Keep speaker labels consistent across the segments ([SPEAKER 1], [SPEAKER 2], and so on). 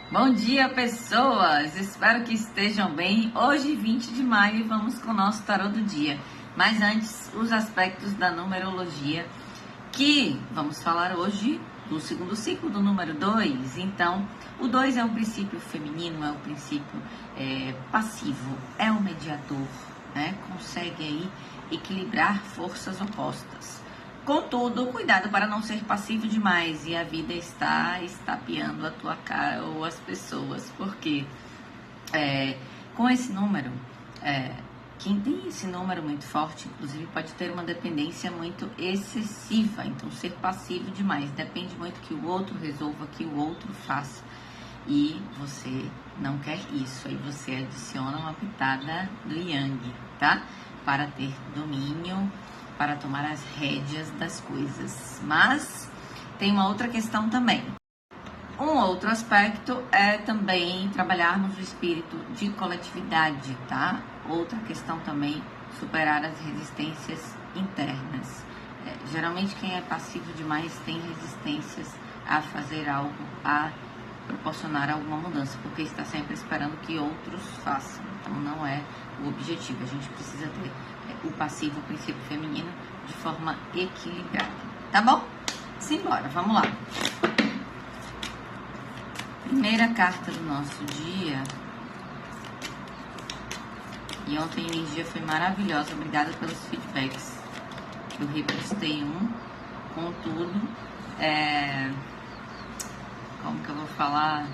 [SPEAKER 1] Bom dia, pessoas! Espero que estejam bem. Hoje, 20 de maio, vamos com o nosso tarô do dia. Mas antes, os aspectos da numerologia, que vamos falar hoje do segundo ciclo do número 2. Então, o 2 é um princípio feminino, é um princípio passivo, é um mediador, né? Consegue aí equilibrar forças opostas. Contudo, cuidado para não ser passivo demais e a vida está estapeando a tua cara ou as pessoas, porque com esse número, quem tem esse número muito forte, inclusive, pode ter uma dependência muito excessiva. Então, ser passivo demais depende muito que o outro resolva, que o outro faça. E você não quer isso, aí você adiciona uma pitada do Yang, tá? Para ter domínio, para tomar as rédeas das coisas. Mas tem uma outra questão também. Um outro aspecto é também trabalharmos o espírito de coletividade, tá? Outra questão também, superar as resistências internas. Geralmente quem é passivo demais tem resistências a fazer algo, a proporcionar alguma mudança, porque está sempre esperando que outros façam. Então não é o objetivo. A gente precisa ter o passivo, o princípio feminino, de forma equilibrada. Tá bom? Simbora, vamos lá. Primeira carta do nosso dia. E ontem a energia foi maravilhosa. Obrigada pelos feedbacks. Eu repostei um, contudo, como que eu vou falar?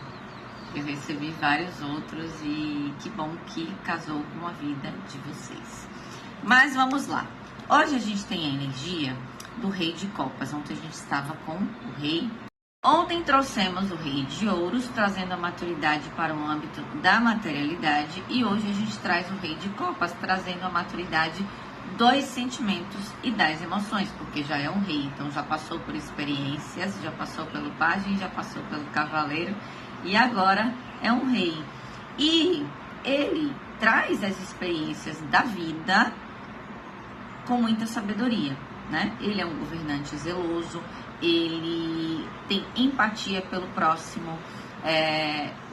[SPEAKER 1] Eu recebi vários outros e que bom que casou com a vida de vocês. Mas vamos lá. Hoje a gente tem a energia do Rei de Copas. Ontem a gente estava com o Rei. Ontem trouxemos o Rei de Ouros, trazendo a maturidade para o âmbito da materialidade. E hoje a gente traz o Rei de Copas, trazendo a maturidade dos sentimentos e das emoções, porque já é um rei, então já passou por experiências, já passou pelo pajem, já passou pelo cavaleiro e agora é um rei. E ele traz as experiências da vida com muita sabedoria, né? Ele é um governante zeloso, ele tem empatia pelo próximo,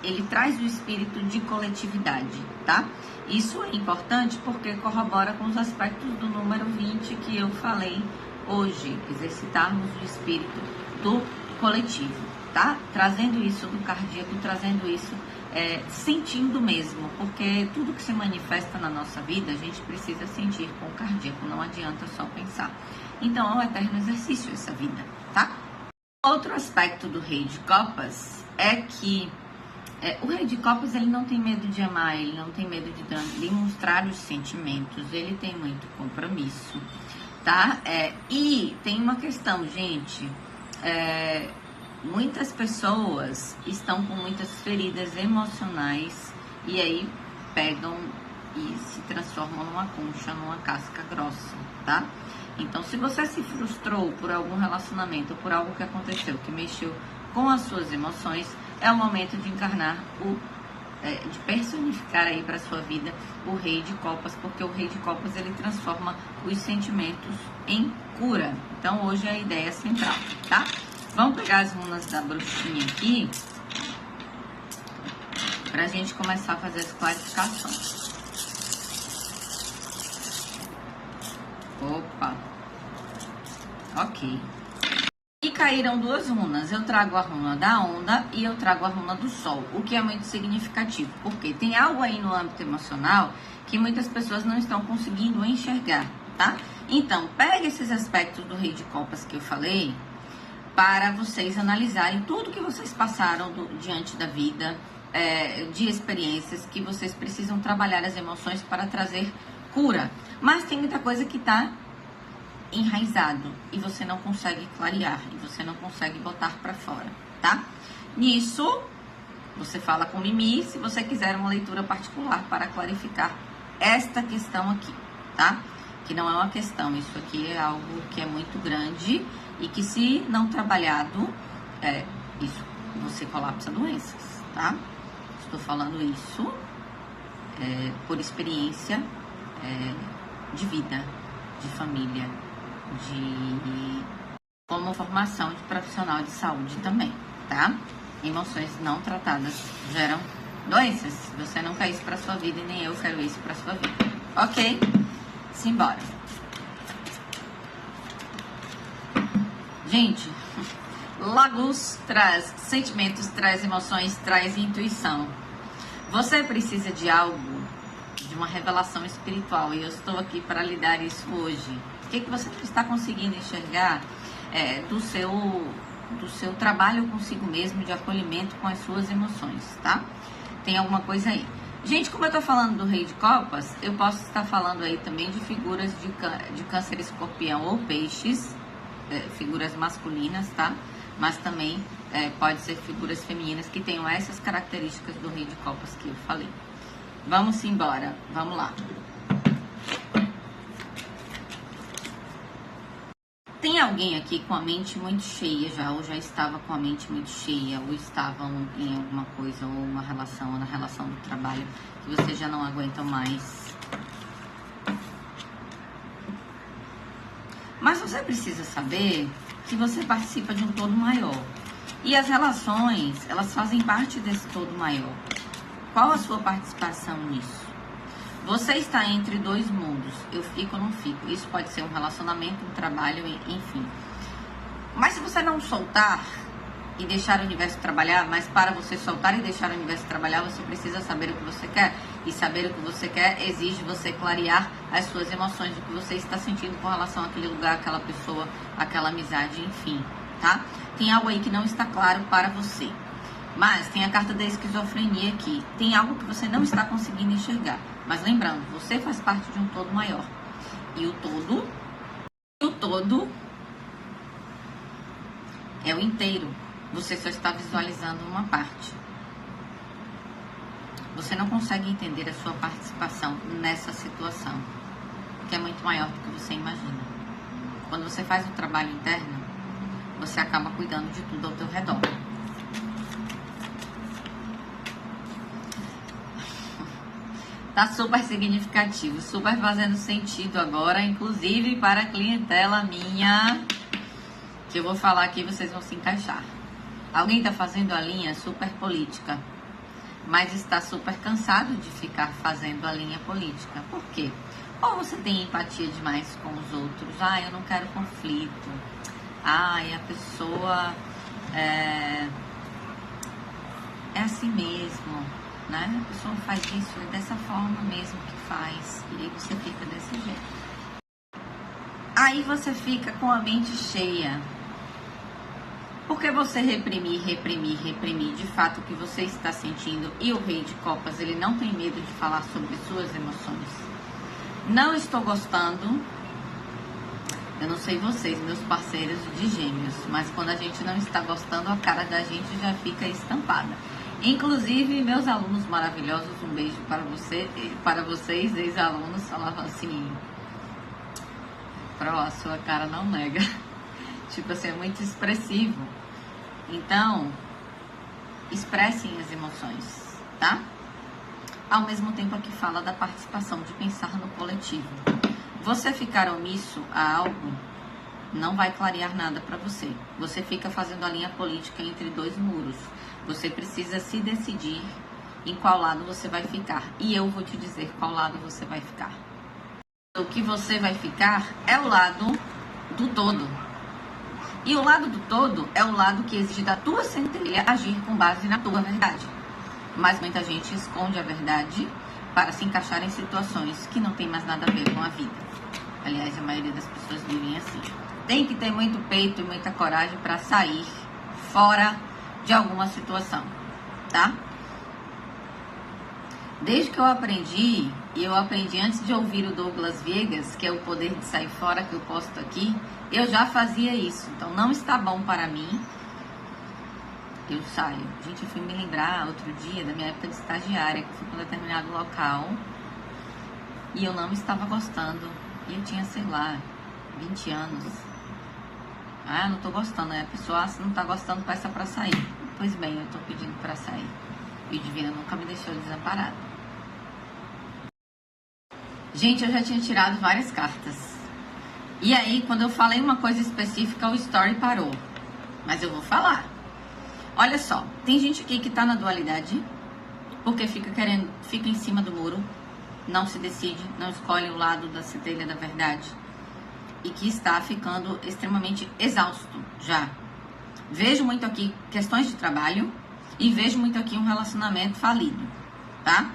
[SPEAKER 1] ele traz o espírito de coletividade, tá? Isso é importante porque corrobora com os aspectos do número 20 que eu falei hoje, exercitarmos o espírito do coletivo, tá? Trazendo isso do cardíaco, trazendo isso sentindo mesmo, porque tudo que se manifesta na nossa vida a gente precisa sentir com o cardíaco, não adianta só pensar. Então é um eterno exercício essa vida, tá? Outro aspecto do Rei de Copas é que o Rei de Copas, ele não tem medo de amar, ele não tem medo de demonstrar os sentimentos, ele tem muito compromisso, tá? E tem uma questão, gente, muitas pessoas estão com muitas feridas emocionais e aí pegam e se transformam numa concha, numa casca grossa, tá? Então, se você se frustrou por algum relacionamento, por algo que aconteceu, que mexeu com as suas emoções, é o momento de encarnar de personificar aí para sua vida o Rei de Copas, porque o Rei de Copas, ele transforma os sentimentos em cura. Então, hoje é a ideia central, tá? Vamos pegar as runas da bruxinha aqui, pra gente começar a fazer as clarificações. Opa! Ok. E caíram duas runas. Eu trago a runa da onda e eu trago a runa do sol, o que é muito significativo, porque tem algo aí no âmbito emocional que muitas pessoas não estão conseguindo enxergar, tá? Então, pega esses aspectos do Rei de Copas que eu falei, para vocês analisarem tudo que vocês passaram diante da vida, de experiências que vocês precisam trabalhar as emoções para trazer cura. Mas tem muita coisa que está enraizado e você não consegue clarear, e você não consegue botar para fora, tá? Nisso, você fala com Mimi se você quiser uma leitura particular para clarificar esta questão aqui, tá? Que não é uma questão, isso aqui é algo que é muito grande e que, se não trabalhado, isso, você colapsa doenças, tá? Estou falando isso por experiência de vida, de família, como formação de profissional de saúde também, tá? Emoções não tratadas geram doenças. Você não quer isso pra sua vida e nem eu quero isso pra sua vida. Ok? Simbora. Gente, Lagos traz sentimentos, traz emoções, traz intuição. Você precisa de algo, de uma revelação espiritual, e eu estou aqui para lhe dar isso hoje. O que você está conseguindo enxergar do seu trabalho consigo mesmo, de acolhimento com as suas emoções, tá? Tem alguma coisa aí. Gente, como eu tô falando do Rei de Copas, eu posso estar falando aí também de figuras de Câncer, Escorpião ou Peixes, figuras masculinas, tá? Mas também pode ser figuras femininas que tenham essas características do Rei de Copas que eu falei. Vamos embora, vamos lá. Tem alguém aqui com a mente muito cheia já, ou já estava com a mente muito cheia, ou estavam em alguma coisa, ou uma relação, ou na relação do trabalho, que você já não aguenta mais. Mas você precisa saber que você participa de um todo maior. E as relações, elas fazem parte desse todo maior. Qual a sua participação nisso? Você está entre dois mundos, eu fico ou não fico. Isso pode ser um relacionamento, um trabalho, enfim. Mas se você não soltar e deixar o universo trabalhar, mas para você soltar e deixar o universo trabalhar, você precisa saber o que você quer. E saber o que você quer exige você clarear as suas emoções, o que você está sentindo com relação àquele lugar, aquela pessoa, aquela amizade, enfim, tá? Tem algo aí que não está claro para você. Mas tem a carta da esquizofrenia aqui. Tem algo que você não está conseguindo enxergar. Mas lembrando, você faz parte de um todo maior. E o todo é o inteiro. Você só está visualizando uma parte. Você não consegue entender a sua participação nessa situação, que é muito maior do que você imagina. Quando você faz um trabalho interno, você acaba cuidando de tudo ao teu redor. Tá super significativo, super fazendo sentido agora, inclusive para a clientela minha, que eu vou falar aqui, vocês vão se encaixar. Alguém tá fazendo a linha super política, mas está super cansado de ficar fazendo a linha política. Por quê? Ou você tem empatia demais com os outros. Ah, eu não quero conflito. Ah, e a pessoa é assim mesmo, né? A pessoa faz isso dessa forma mesmo que faz. E aí você fica desse jeito. Aí você fica com a mente cheia. Porque você reprimir, de fato o que você está sentindo. E o Rei de Copas, ele não tem medo de falar sobre suas emoções. Não estou gostando. Eu não sei vocês, meus parceiros de gêmeos, mas quando a gente não está gostando, a cara da gente já fica estampada. Inclusive, meus alunos maravilhosos, um beijo para vocês, ex-alunos, falavam assim: Pro, a sua cara não nega. Tipo assim, é muito expressivo. Então, expressem as emoções, tá? Ao mesmo tempo aqui fala da participação, de pensar no coletivo. Você ficar omisso a algo não vai clarear nada para você. Você fica fazendo a linha política entre dois muros. Você precisa se decidir em qual lado você vai ficar. E eu vou te dizer qual lado você vai ficar. O que você vai ficar é o lado do todo. E o lado do todo é o lado que exige da tua centelha agir com base na tua verdade. Mas muita gente esconde a verdade para se encaixar em situações que não tem mais nada a ver com a vida. Aliás, a maioria das pessoas vivem assim. Tem que ter muito peito e muita coragem para sair fora de alguma situação, tá? Desde que eu aprendi, e eu aprendi antes de ouvir o Douglas Viegas, que é o poder de sair fora que eu posto aqui, eu já fazia isso. Então não está bom para mim, eu saio. Gente, eu fui me lembrar outro dia da minha época de estagiária, que fui para um determinado local e eu não estava gostando. E eu tinha, sei lá, 20 anos. Ah, não tô gostando, né? A pessoa, se não tá gostando, peça pra sair. Pois bem, eu tô pedindo pra sair. E o Divino nunca me deixou desamparado. Gente, eu já tinha tirado várias cartas. E aí, quando eu falei uma coisa específica, o story parou. Mas eu vou falar. Olha só, tem gente aqui que tá na dualidade, porque fica em cima do muro, não se decide, não escolhe o lado da centelha da verdade, e que está ficando extremamente exausto já. Vejo muito aqui questões de trabalho e vejo muito aqui um relacionamento falido, tá?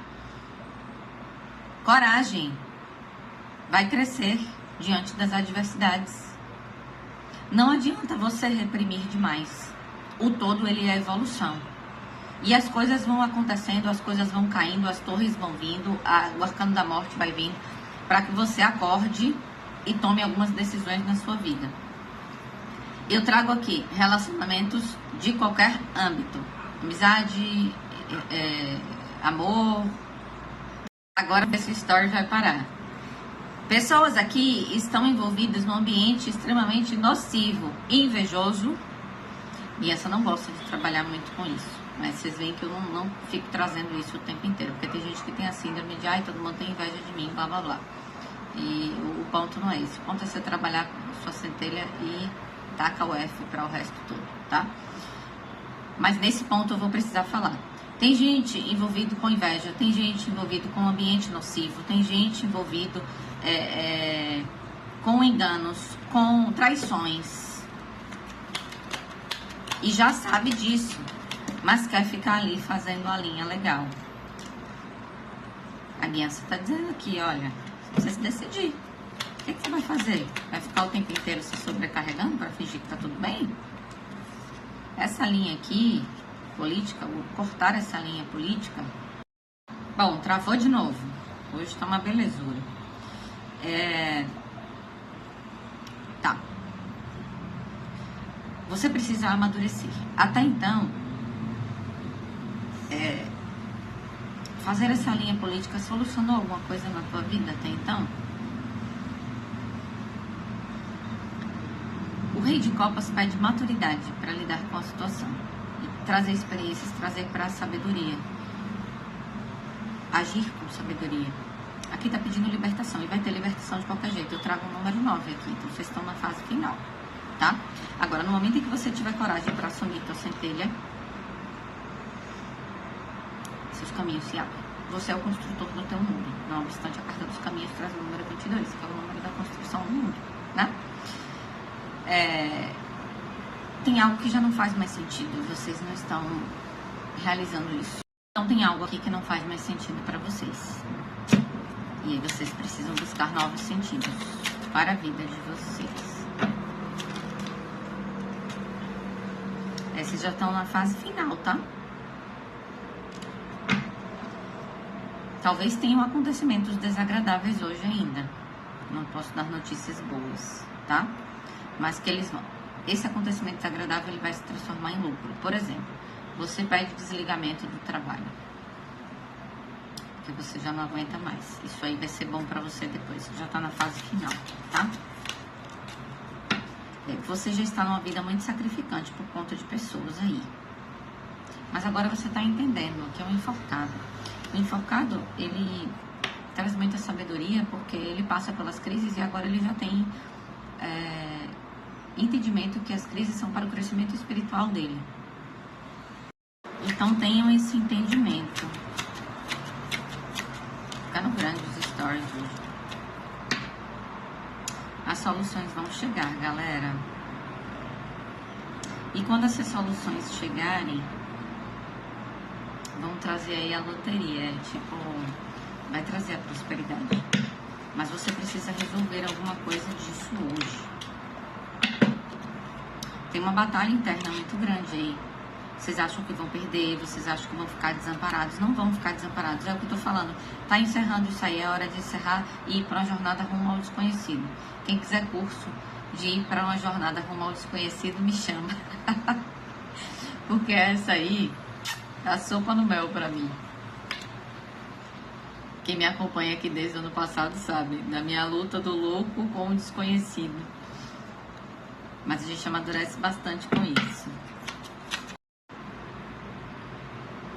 [SPEAKER 1] Coragem vai crescer diante das adversidades. Não adianta você reprimir demais. O todo, ele é evolução. E as coisas vão acontecendo, as coisas vão caindo, as torres vão vindo, o arcano da morte vai vindo, para que você acorde e tome algumas decisões na sua vida. Eu trago aqui relacionamentos de qualquer âmbito. Amizade, amor. Agora esse story vai parar. Pessoas aqui estão envolvidas num ambiente extremamente nocivo, invejoso. E essa não gosta de trabalhar muito com isso. Mas vocês veem que eu não fico trazendo isso o tempo inteiro. Porque tem gente que tem a síndrome de, ai, todo mundo tem inveja de mim, blá, blá, blá. E o ponto não é esse. O ponto é você trabalhar com sua centelha e taca o F para o resto todo, tá? Mas nesse ponto eu vou precisar falar. Tem gente envolvido com inveja, tem gente envolvido com ambiente nocivo, tem gente envolvido com enganos, com traições. E já sabe disso, mas quer ficar ali fazendo a linha legal. A guiança tá dizendo aqui, olha, você se decidir. O que você vai fazer? Vai ficar o tempo inteiro se sobrecarregando para fingir que tá tudo bem? Essa linha aqui, política, vou cortar essa linha política. Bom, travou de novo. Hoje tá uma belezura. Tá. Você precisa amadurecer. Até então, fazer essa linha política solucionou alguma coisa na tua vida até então? O Rei de Copas pede maturidade para lidar com a situação. E trazer experiências, trazer para a sabedoria. Agir com sabedoria. Aqui está pedindo libertação. E vai ter libertação de qualquer jeito. Eu trago o número 9 aqui. Então vocês estão na fase final. Tá? Agora, no momento em que você tiver coragem para assumir tua centelha, seus caminhos se abrem. Você é o construtor do teu mundo. Não obstante, a carta dos caminhos traz o número 22, que é o número da construção do mundo. Né? Tem algo que já não faz mais sentido, vocês não estão realizando isso. Então tem algo aqui que não faz mais sentido para vocês. E aí vocês precisam buscar novos sentidos para a vida de vocês. Vocês já estão na fase final, tá? Talvez tenham acontecimentos desagradáveis hoje ainda. Não posso dar notícias boas, tá? Mas que eles vão. Esse acontecimento desagradável, ele vai se transformar em lucro. Por exemplo, você pede desligamento do trabalho, porque você já não aguenta mais. Isso aí vai ser bom pra você depois, você já tá na fase final, tá? Você já está numa vida muito sacrificante por conta de pessoas aí. Mas agora você tá entendendo que é um enforcado. O enforcado, ele traz muita sabedoria, porque ele passa pelas crises e agora ele já tem entendimento que as crises são para o crescimento espiritual dele. Então tenham esse entendimento. Ficando grande os stories hoje. As soluções vão chegar, galera. E quando essas soluções chegarem, vão trazer aí a loteria. Tipo, vai trazer a prosperidade. Mas você precisa resolver alguma coisa disso hoje. Tem uma batalha interna muito grande aí. Vocês acham que vão perder, vocês acham que vão ficar desamparados. Não vão ficar desamparados, é o que eu tô falando. Tá encerrando isso aí, é hora de encerrar e ir para uma jornada rumo ao desconhecido. Quem quiser curso de ir para uma jornada rumo ao desconhecido, me chama. Porque essa aí é a sopa no mel pra mim. Quem me acompanha aqui desde o ano passado sabe da minha luta do louco com o desconhecido. Mas a gente amadurece bastante com isso.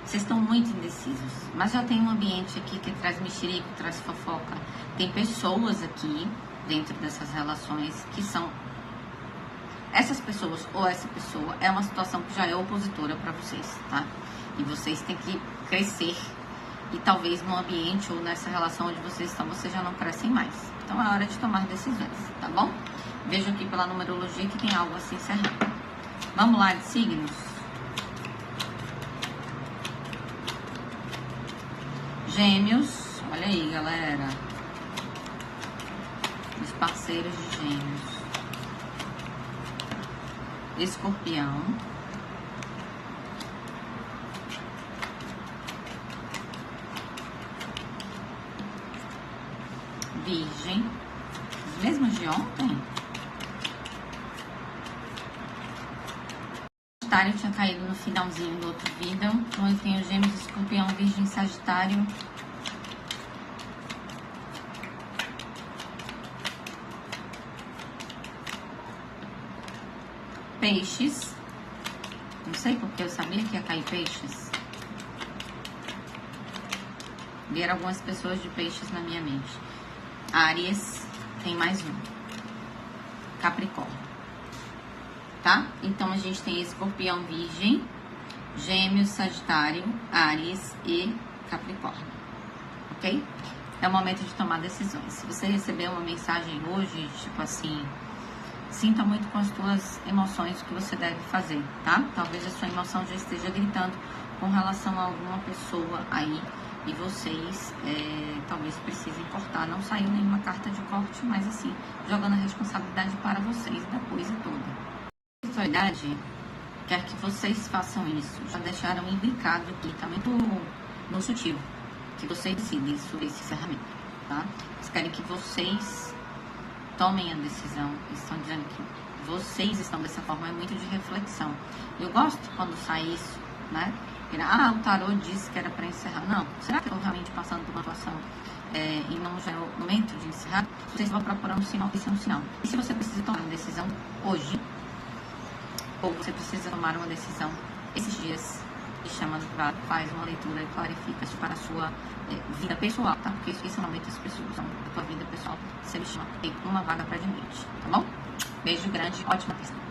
[SPEAKER 1] Vocês estão muito indecisos. Mas já tem um ambiente aqui que traz mexerico, traz fofoca. Tem pessoas aqui, dentro dessas relações, que são essas pessoas ou essa pessoa é uma situação que já é opositora para vocês, tá? E vocês têm que crescer. E talvez no ambiente ou nessa relação onde vocês estão, vocês já não crescem mais. Então é hora de tomar decisões, tá bom? Vejo aqui pela numerologia que tem algo a se encerrar. Vamos lá de signos. Gêmeos, olha aí, galera. Os parceiros de Gêmeos. Escorpião. Virgem. Os mesmos de ontem? Sagitário tinha caído no finalzinho do outro vídeo. Então eu tenho Gêmeos, Escorpião, Virgem, Sagitário. Peixes. Não sei porque eu sabia que ia cair peixes. Vieram algumas pessoas de peixes na minha mente. Áries, tem mais um. Capricórnio. Tá? Então, a gente tem Escorpião, Virgem, Gêmeos, Sagitário, Áries e Capricórnio. Ok? É o momento de tomar decisões. Se você receber uma mensagem hoje, tipo assim, sinta muito com as suas emoções o que você deve fazer, tá? Talvez a sua emoção já esteja gritando com relação a alguma pessoa aí e vocês talvez precisem cortar. Não saiu nenhuma carta de corte, mas assim, jogando a responsabilidade para vocês da coisa toda. A espiritualidade quer que vocês façam isso. Já deixaram indicado aqui, tá muito no sutil, que vocês decidem sobre esse encerramento, tá? Eles querem que vocês tomem a decisão. Eles estão dizendo que vocês estão dessa forma, é muito de reflexão. Eu gosto quando sai isso, né? O tarô disse que era para encerrar. Não, será que eu estou realmente passando por uma situação e não já é o momento de encerrar? Vocês vão procurar um sinal, esse é um sinal. E se você precisa tomar uma decisão hoje, ou você precisa tomar uma decisão esses dias, e chama para faz uma leitura e clarifica para a sua vida pessoal, tá? Porque isso é o nome das pessoas, então, a tua vida pessoal, você me chama, tem uma vaga para admitir, tá bom? Beijo grande, ótima terça.